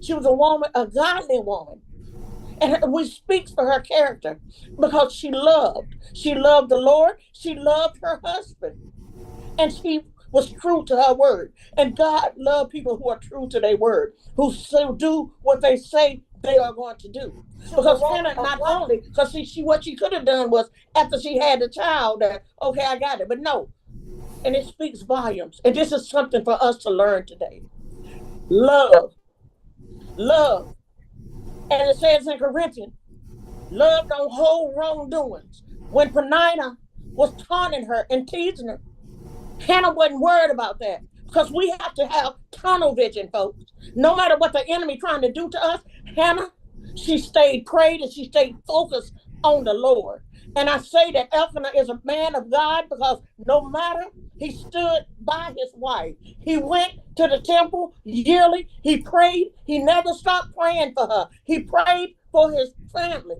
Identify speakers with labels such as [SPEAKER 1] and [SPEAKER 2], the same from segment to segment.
[SPEAKER 1] She was a woman, a godly woman. And we speak for her character because she loved. She loved the Lord. She loved her husband. And she was true to her word. And God loved people who are true to their word, who do what they say they are going to do. Because Hannah, not only, because she what she could have done was after she had the child, okay, I got it. But no. And it speaks volumes. And this is something for us to learn today. Love. Love. And it says in Corinthians, love don't hold wrongdoings. When Penina was taunting her and teasing her, Hannah wasn't worried about that because we have to have tunnel vision, folks. No matter what the enemy trying to do to us, Hannah, she stayed prayed and she stayed focused on the Lord. And I say that Elkanah is a man of God because no matter, he stood by his wife. He went to the temple yearly. He prayed. He never stopped praying for her. He prayed for his family.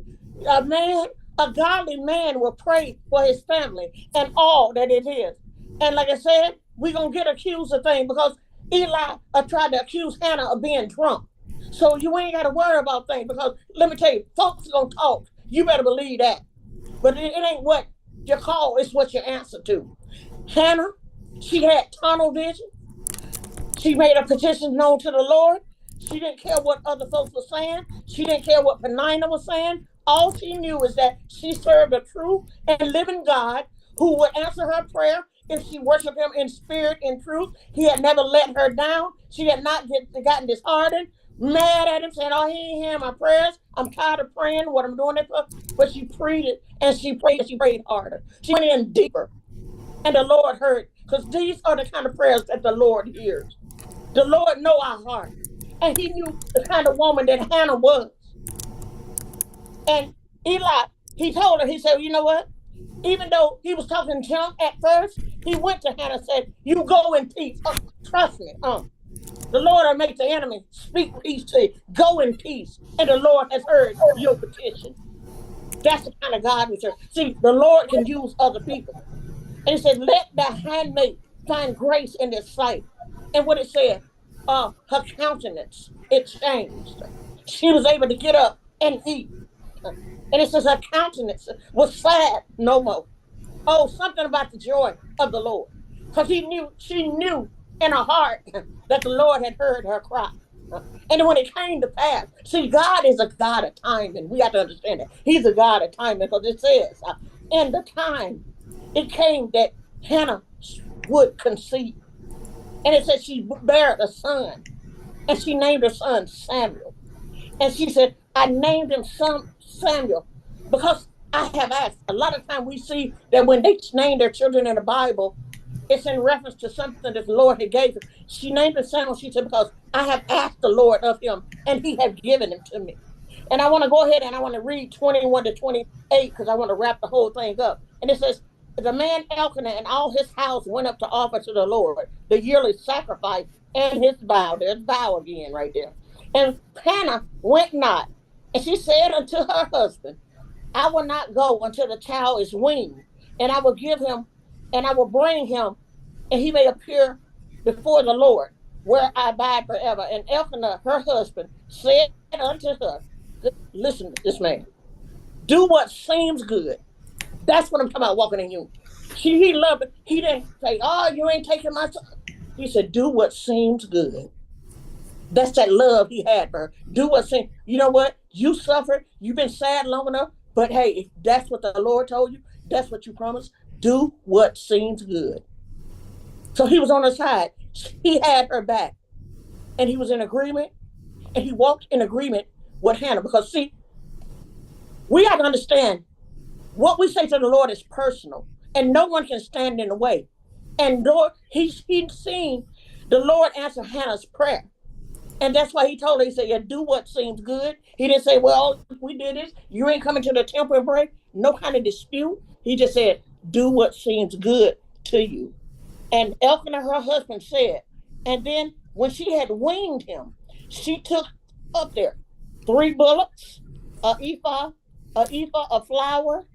[SPEAKER 1] A man, a godly man will pray for his family and all that it is. And like I said, we're going to get accused of things because Eli tried to accuse Hannah of being drunk. So you ain't got to worry about things because let me tell you, folks are going to talk. You better believe that. But it ain't what you call, it's what you answer to. Hannah, she had tunnel vision. She made her petitions known to the Lord. She didn't care what other folks were saying. She didn't care what Penina was saying. All she knew is that she served a true and living God who would answer her prayer if she worshiped him in spirit and truth. He had never let her down. She had not gotten disheartened, mad at him, saying, oh, he ain't hearing my prayers. I'm tired of praying, what I'm doing it for. But she prayed it, and she prayed harder. She went in deeper, and the Lord heard, because these are the kind of prayers that the Lord hears. The Lord know our heart, and he knew the kind of woman that Hannah was. And Eli, he told her, he said, you know what? Even though he was talking junk at first, he went to Hannah and said, you go in peace. Trust me. The Lord will make the enemy speak peace to you. Go in peace. And the Lord has heard your petition. That's the kind of God we serve. See, the Lord can use other people. And he said, let the handmaid find grace in this sight. And what it said, her countenance, it changed. She was able to get up and eat. And it says her countenance was sad no more. Oh, something about the joy of the Lord. Because she knew in her heart that the Lord had heard her cry. And when it came to pass, see, God is a God of timing. We have to understand that. He's a God of timing because it says, in the time, it came that Hannah would conceive. And it said she bare a son. And she named her son Samuel. And she said, I named him Samuel because I have asked. A lot of time we see that when they name their children in the Bible, it's in reference to something that the Lord had gave her. She named him Samuel, she said, because I have asked the Lord of him, and he has given him to me. And I want to go ahead and I want to read 21 to 28 because I want to wrap the whole thing up. And it says, the man Elkanah and all his house went up to offer to the Lord the yearly sacrifice and his vow. There's vow again right there. And Hannah went not. And she said unto her husband, I will not go until the child is weaned, and I will give him, and I will bring him, and he may appear before the Lord, where I abide forever. And Elkanah, her husband, said unto her, listen to this man, do what seems good. That's what I'm talking about, walking in you. He loved it. He didn't say, oh, you ain't taking my son. He said, do what seems good. That's that love he had for her. Do what seems, you know what? You suffered. You've been sad long enough. But hey, if that's what the Lord told you, that's what you promised. Do what seems good. So he was on her side. He had her back. And he was in agreement. And he walked in agreement with Hannah. Because see, we have to understand what we say to the Lord is personal. And no one can stand in the way. And Lord, he'd seen the Lord answer Hannah's prayer. And that's why he told her, he said, yeah, do what seems good. He didn't say, well, we did this. You ain't coming to the temple and pray. No kind of dispute. He just said, do what seems good to you. And Elkanah, her husband, said, and then when she had weaned him, she took up there 3 bullocks, an ephah of flour,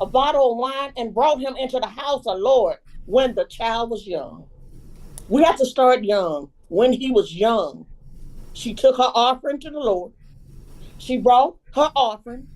[SPEAKER 1] a bottle of wine, and brought him into the house of the Lord when the child was young. We have to start young, when he was young. She took her offering to the Lord. She brought her offering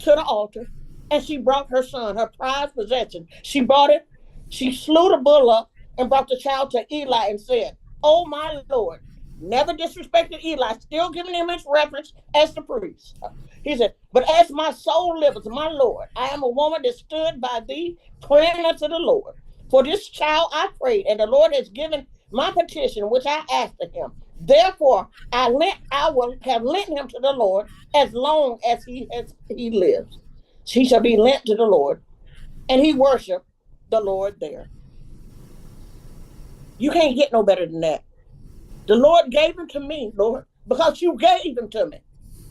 [SPEAKER 1] to the altar, and she brought her son, her prized possession. She brought it, she slew the bull up and brought the child to Eli and said, "Oh my Lord," never disrespected Eli, still giving him his reference as the priest. He said, "But as my soul liveth, my Lord, I am a woman that stood by thee, praying unto the Lord. For this child I prayed, and the Lord has given my petition which I asked of him. Therefore I will have lent him to the Lord as long as he lives. He shall be lent to the Lord." And he worshiped the Lord there. You can't get no better than that. The Lord gave him to me, Lord, because you gave him to me.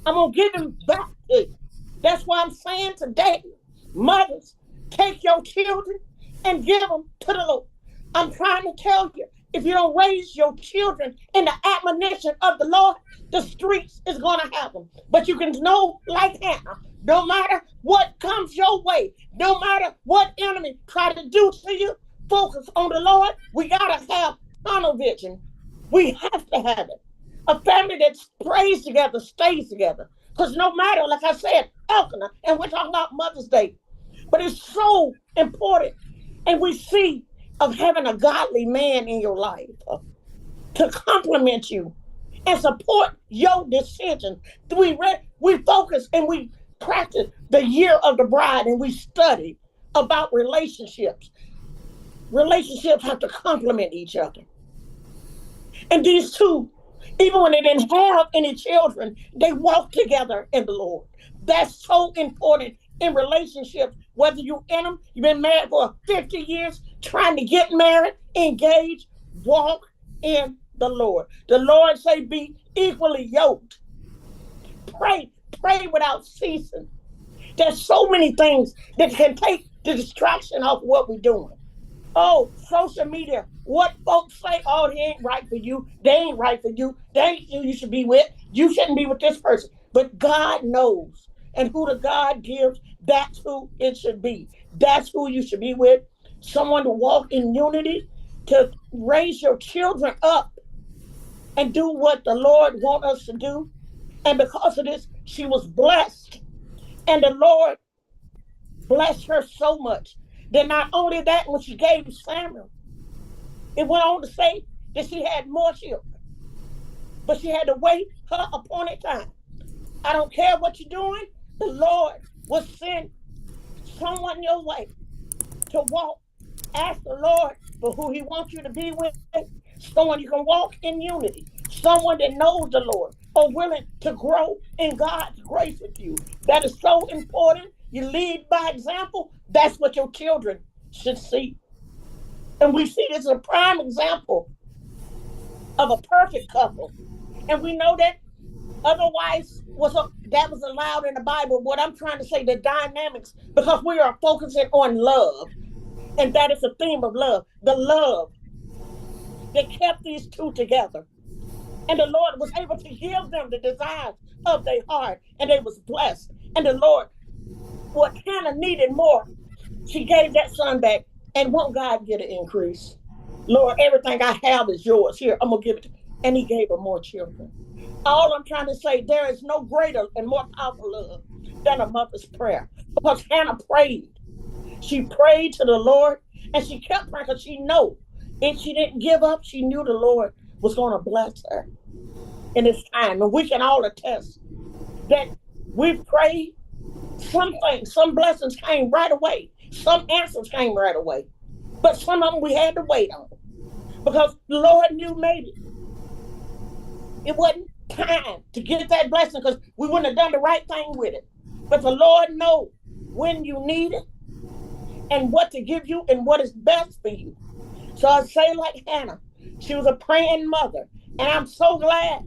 [SPEAKER 1] I'm going to give him back to you. That's why I'm saying today, mothers, take your children and give them to the Lord. I'm trying to tell you, if you don't raise your children in the admonition of the Lord, the streets is going to have them. But you can know, like Hannah, no matter what comes your way, no matter what enemy try to do to you, focus on the Lord. We got to have tunnel vision. We have to have it. A family that prays together stays together. Because no matter, like I said, Elkanah, and we're talking about Mother's Day, but it's so important. And we see of having a godly man in your life to compliment you and support your decision. We focus and we practice the year of the bride, and we study about relationships. Relationships have to complement each other. And these two, even when they didn't have any children, they walked together in the Lord. That's so important in relationships, whether you're in them, you've been married for 50 years, trying to get married, engage, walk in the Lord. The Lord say be equally yoked. Pray without ceasing. There's so many things that can take the distraction off what we're doing. Oh, social media, what folks say, oh, they ain't right for you. They ain't right for you. They ain't who you should be with. You shouldn't be with this person. But God knows. And who the God gives, that's who it should be. That's who you should be with. Someone to walk in unity, to raise your children up and do what the Lord wants us to do. And because of this, she was blessed. And the Lord blessed her so much. Then not only that, when she gave Samuel, it went on to say that she had more children. But she had to wait her appointed time. I don't care what you're doing, the Lord will send someone your way to walk. Ask the Lord for who He wants you to be with, someone you can walk in unity, someone that knows the Lord or willing to grow in God's grace with you. That is so important. You lead by example. That's what your children should see. And we see this as a prime example of a perfect couple. And we know that otherwise that was allowed in the Bible. What I'm trying to say, the dynamics, because we are focusing on love. And that is the theme of love. The love that kept these two together. And the Lord was able to give them the desires of their heart. And they was blessed. And the Lord, what Hannah needed more, she gave that son back. And won't God get an increase? Lord, everything I have is yours. Here, I'm going to give it to you. And He gave her more children. All I'm trying to say, there is no greater and more powerful love than a mother's prayer. Because Hannah prayed. She prayed to the Lord, and she kept praying because she knew if she didn't give up, she knew the Lord was going to bless her in this time. And we can all attest that we prayed. Some blessings came right away. Some answers came right away. But some of them we had to wait on because the Lord knew maybe it wasn't time to get that blessing because we wouldn't have done the right thing with it. But the Lord knows when you need it and what to give you and what is best for you. So I say like Hannah, she was a praying mother. And I'm so glad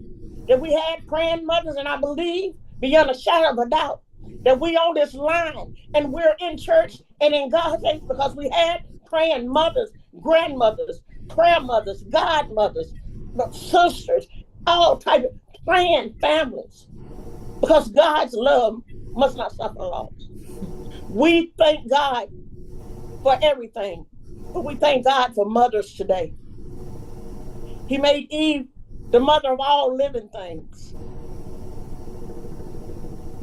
[SPEAKER 1] that we had praying mothers, and I believe beyond a shadow of a doubt that we on this line and we're in church and in God's faith because we had praying mothers, grandmothers, prayer mothers, godmothers, sisters, all type of praying families. Because God's love must not suffer loss. We thank God for everything, but we thank God for mothers today. He made Eve the mother of all living things.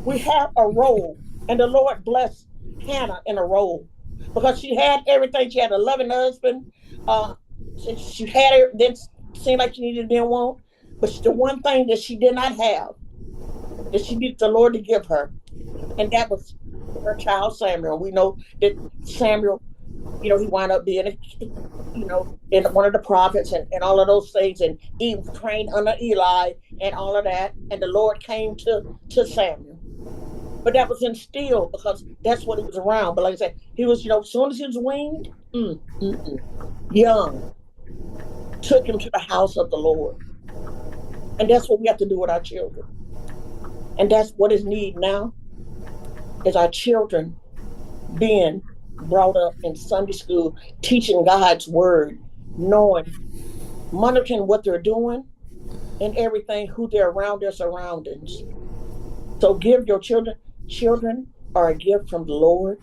[SPEAKER 1] We have a role, and the Lord blessed Hannah in a role because she had everything. She had a loving husband. She had it. Didn't seem like she needed to want, but the one thing that she did not have that she needed the Lord to give her, and that was her child Samuel. We know that Samuel, he wound up being in one of the prophets and all of those things, and he was trained under Eli and all of that, and the Lord came to Samuel. But that was instilled because that's what he was around. But like I said, he was, as soon as he was weaned, young, took him to the house of the Lord. And that's what we have to do with our children. And that's what is needed now, is our children being brought up in Sunday school, teaching God's word, knowing, monitoring what they're doing and everything, who they're around, their surroundings. So give your children are a gift from the Lord.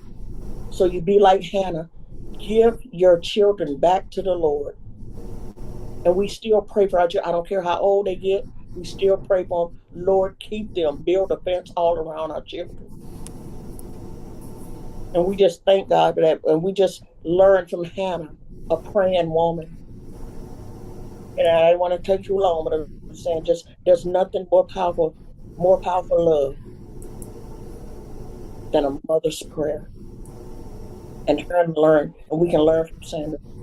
[SPEAKER 1] So you be like Hannah, give your children back to the Lord. And we still pray for our children. I don't care how old they get. We still pray for them. Lord, keep them. Build a fence all around our children. And we just thank God for that. And we just learned from Hannah, a praying woman. And I didn't want to take too long, but I'm saying just there's nothing more powerful love than a mother's prayer. And her learn, and we can learn from Samuel.